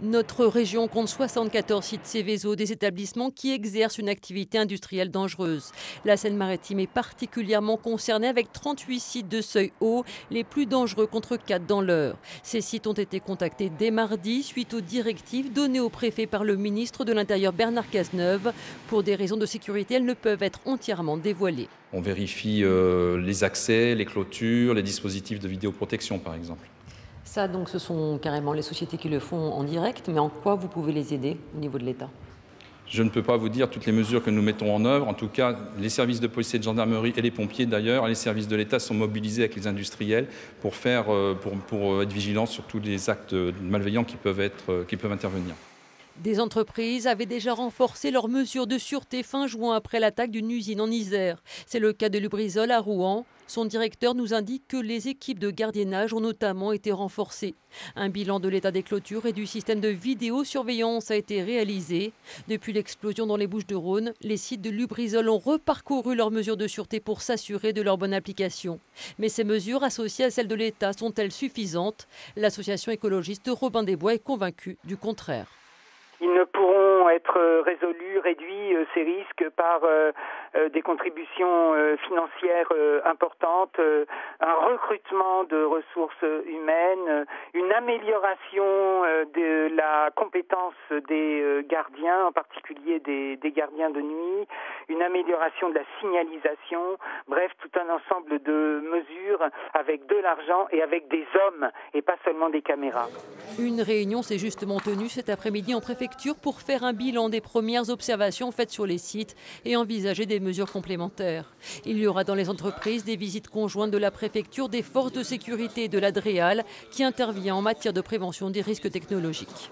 Notre région compte 74 sites Seveso, des établissements qui exercent une activité industrielle dangereuse. La Seine-Maritime est particulièrement concernée avec 38 sites de seuil haut, les plus dangereux contre 4 dans l'heure. Ces sites ont été contactés dès mardi suite aux directives données au préfet par le ministre de l'Intérieur Bernard Cazeneuve. Pour des raisons de sécurité, elles ne peuvent être entièrement dévoilées. On vérifie les accès, les clôtures, les dispositifs de vidéoprotection par exemple. Ça, donc, ce sont carrément les sociétés qui le font en direct, mais en quoi vous pouvez les aider au niveau de l'État ? Je ne peux pas vous dire toutes les mesures que nous mettons en œuvre. En tout cas, les services de police et de gendarmerie et les pompiers d'ailleurs, les services de l'État sont mobilisés avec les industriels pour être vigilants sur tous les actes malveillants qui peuvent intervenir. Des entreprises avaient déjà renforcé leurs mesures de sûreté fin juin après l'attaque d'une usine en Isère. C'est le cas de Lubrizol à Rouen. Son directeur nous indique que les équipes de gardiennage ont notamment été renforcées. Un bilan de l'état des clôtures et du système de vidéosurveillance a été réalisé. Depuis l'explosion dans les Bouches-du-Rhône, les sites de Lubrizol ont reparcouru leurs mesures de sûreté pour s'assurer de leur bonne application. Mais ces mesures associées à celles de l'État sont-elles suffisantes ? L'association écologiste Robin des Bois est convaincue du contraire. Ils ne pourront être résolus, réduits, ces risques par des contributions financières importantes, un recrutement de ressources humaines, une amélioration de la compétence des gardiens, en particulier des gardiens de nuit, une amélioration de la signalisation, bref, tout un ensemble de mesures avec de l'argent et avec des hommes et pas seulement des caméras. Une réunion s'est justement tenue cet après-midi en préfecture pour faire un bilan des premières observations faites sur les sites et envisager des mesures complémentaires. Il y aura dans les entreprises des visites conjointes de la préfecture, des forces de sécurité et de la DREAL qui intervient en matière de prévention des risques technologiques.